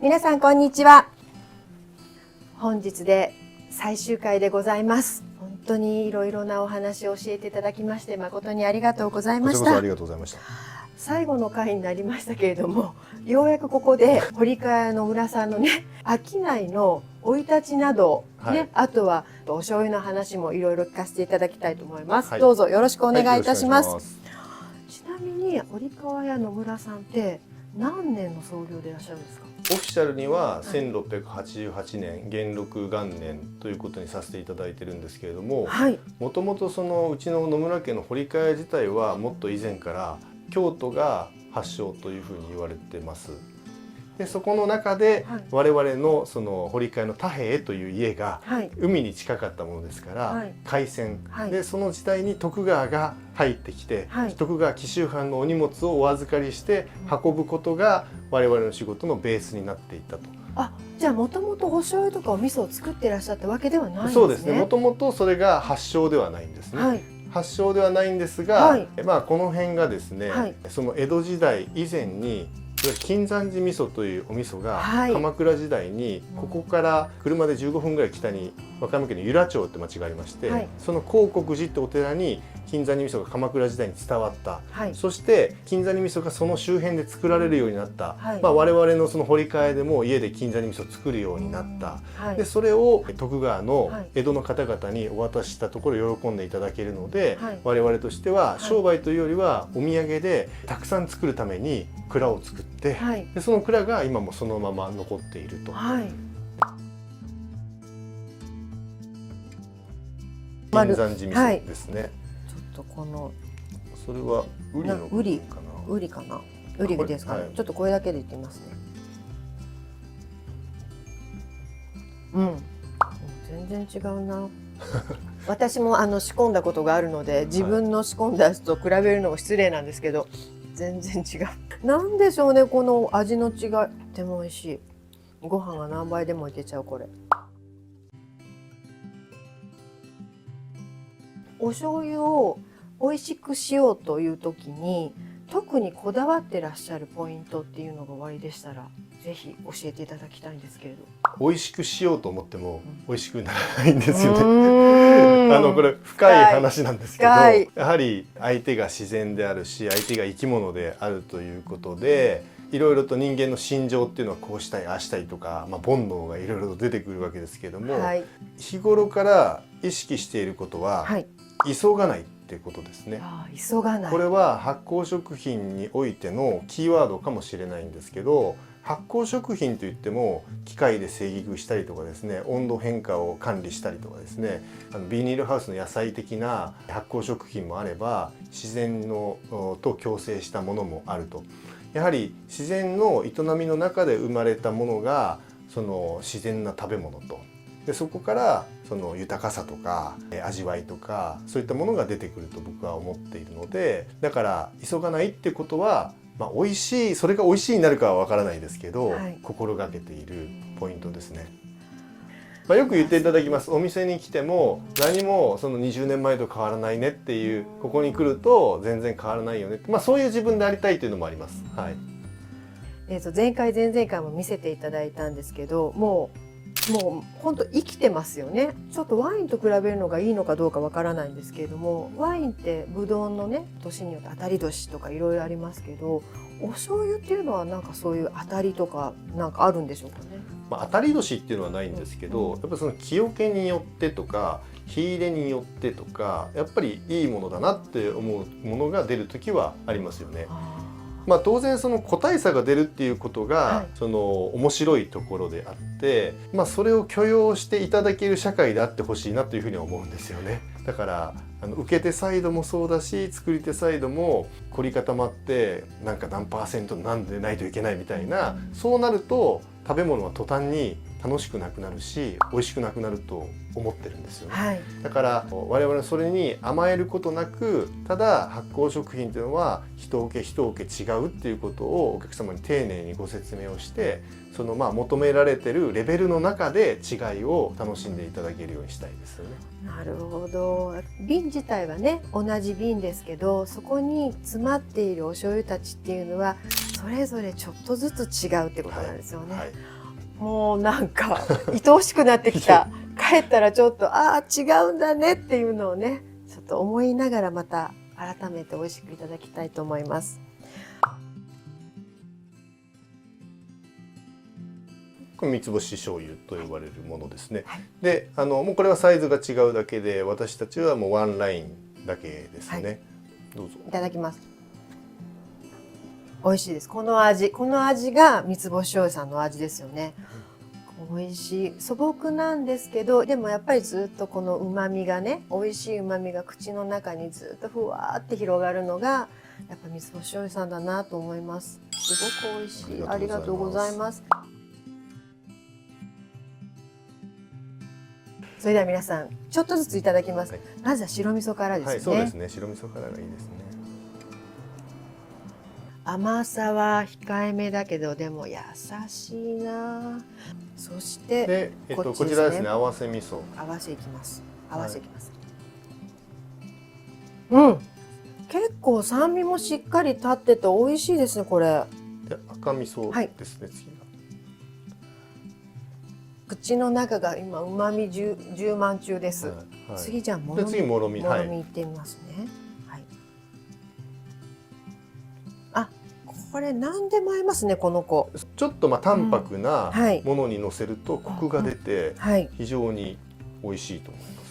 皆さんこんにちは。本日で最終回でございます。本当にいろいろなお話を教えていただきまして誠にありがとうございました。こちらこそありがとうございました。最後の回になりましたけれども、ようやくここで堀川屋の村さんのね、商いの生い立ちなど、ね、はい、あとはお醤油の話もいろいろ聞かせていただきたいと思います。はい、どうぞよろしくお願いいたします。はい、よろしくお願いします。ちなみに堀川屋の村さんって何年の創業でいらっしゃるんですか？オフィシャルには1688年元禄元年ということにさせていただいてるんですけれども、もともとそのうちの野村家の堀川屋自体はもっと以前から京都が発祥というふうに言われてます。でそこの中で我々のその堀川屋の太平という家が海に近かったものですから、海戦でその時代に徳川が入ってきて、徳川紀州藩のお荷物をお預かりして運ぶことが我々の仕事のベースになっていったと。じゃあもともとお醤油とかお味噌を作ってらっしゃったわけではないんですね。そうですね。もともとそれが発祥ではないんですね。発祥ではないんですが、まあこの辺がですね、その江戸時代以前に金山寺味噌というお味噌が鎌倉時代にここから車で15分ぐらい北に和歌山県の由良町って町がありまして、その興国寺ってお寺に金山寺味噌が鎌倉時代に伝わった、そして金山寺味噌がその周辺で作られるようになった、まあ我々のその堀川屋でも家で金山寺味噌を作るようになった、でそれを徳川の江戸の方々にお渡ししたところ喜んでいただけるので、我々としては商売というよりはお土産でたくさん作るために蔵を作って、でその蔵が今もそのまま残っていると。金山寺味噌ですね。ちょっとこのそれはウリの部分かな。ウリかな。ウリですかね。ちょっとこれだけで言ってみますね。全然違うな。私も仕込んだことがあるので、自分の仕込んだやつと比べるのも失礼なんですけど、全然違う。なんでしょうね、この味の違い。とても美味しい。ご飯が何倍でもいけちゃうこれ。お醤油を美味しくしようという時に特にこだわってらっしゃるポイントっていうのがおありでしたらぜひ教えていただきたいんですけれど。美味しくしようと思っても美味しくならないんですよね。これ深い話なんですけど、やはり相手が自然であるし相手が生き物であるということで、いろいろと人間の心情っていうのはこうしたいああしたいとか、煩悩がいろいろと出てくるわけですけれども、日頃から意識していることは、急がないっていうことですね。急がない。これは発酵食品においてのキーワードかもしれないんですけど、発酵食品といっても機械で生育したりとかですね、温度変化を管理したりとかですね、ビニールハウスの野菜的な発酵食品もあれば自然のと共生したものもあると。やはり自然の営みの中で生まれたものがその自然な食べ物と、でそこからその豊かさとか味わいとかそういったものが出てくると僕は思っているので、だから急がないってことは、美味しい、それが美味しいになるかはわからないですけど、心がけているポイントですね。よく言っていただきます。お店に来ても何もその20年前と変わらないねっていう、ここに来ると全然変わらないよねって、そういう自分でありたいというのもあります。前回前々回も見せていただいたんですけど、もう本当生きてますよね。ちょっとワインと比べるのがいいのかどうかわからないんですけれども、ワインってブドウのね年によって当たり年とかいろいろありますけど、お醤油っていうのはなんかそういう当たりとかなんかあるんでしょうかね。当たり年っていうのはないんですけど、やっぱりその木桶によってとか火入れによってとか、やっぱりいいものだなって思うものが出る時はありますよね。当然その個体差が出るっていうことがその面白いところであって、それを許容していただける社会であってほしいなというふうに思うんですよね。だから受け手サイドもそうだし作り手サイドも凝り固まってなんか何%なんでないといけないみたいな、そうなると食べ物は途端に楽しくなくなるし美味しくなくなると思ってるんですよね。だから我々はそれに甘えることなく、ただ発酵食品というのは一桶一桶違うっていうことをお客様に丁寧にご説明をして、その求められてるレベルの中で違いを楽しんでいただけるようにしたいですよね。なるほど。瓶自体はね同じ瓶ですけど、そこに詰まっているお醤油たちっていうのはそれぞれちょっとずつ違うってことなんですよね。もうなんか愛おしくなってきた。帰ったらちょっと違うんだねっていうのをねちょっと思いながらまた改めて美味しくいただきたいと思います。これ三つ星醤油と呼ばれるものですね。はい、でもうこれはサイズが違うだけで私たちはもうワンラインだけですね。はい、どうぞ。いただきます。美味しいです。この味が三つ星醤油さんの味ですよね。美味しい。素朴なんですけど、でもやっぱりずっとこの旨味がね、美味しい旨味が口の中にずっとふわーって広がるのがやっぱ三つ星醤油さんだなと思います。すごく美味しい。ありがとうございます。それでは皆さんちょっとずついただきます。はい、まずは白味噌からですね。はい、そうですね。白味噌からがいいですね。甘さは控えめだけどでも優しいな。そしてで、こちらですね。合わせ味噌。合わせいきます。合わせいきます。はい、うん。結構酸味もしっかり立ってて美味しいですねこれ。で赤味噌ですね。はい、次が。口の中が今旨味充満中です。はいはい、次じゃあもろみいってみますね。はい。あ、これ何でも合いますねこの子。ちょっと淡白なものにのせるとコクが出て非常に美味しいと思います。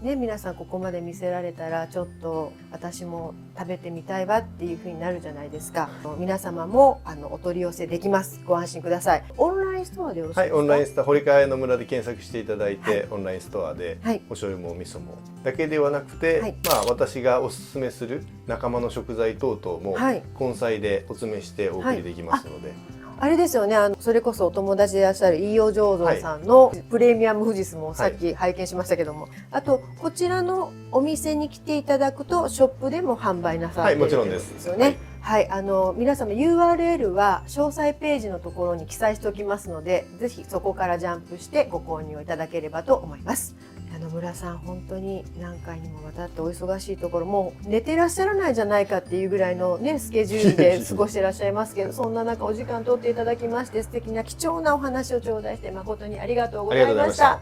ね、皆さんここまで見せられたらちょっと私も食べてみたいわっていう風になるじゃないですか。皆様もお取り寄せできます。ご安心ください。オンラインストアでよろしいですか？はい、オンラインストア、堀川の村で検索していただいて、はい、オンラインストアで、はい、お醤油もお味噌もだけではなくて、はい、私がおすすめする仲間の食材等々も、はい、根菜でお詰めしてお送りできますので。はい、あれですよね、それこそお友達でいらっしゃる飯尾醸造さんのプレミアム富士スもさっき拝見しましたけども、はい、あとこちらのお店に来ていただくとショップでも販売なさっているんですよね。はい、皆様 URL は詳細ページのところに記載しておきますので、ぜひそこからジャンプしてご購入いただければと思います。野村さん本当に何回にもわたってお忙しいところもう寝てらっしゃらないじゃないかっていうぐらいのねスケジュールで過ごしてらっしゃいますけど、そんな中お時間取っていただきまして素敵な貴重なお話を頂戴して誠にありがとうございました。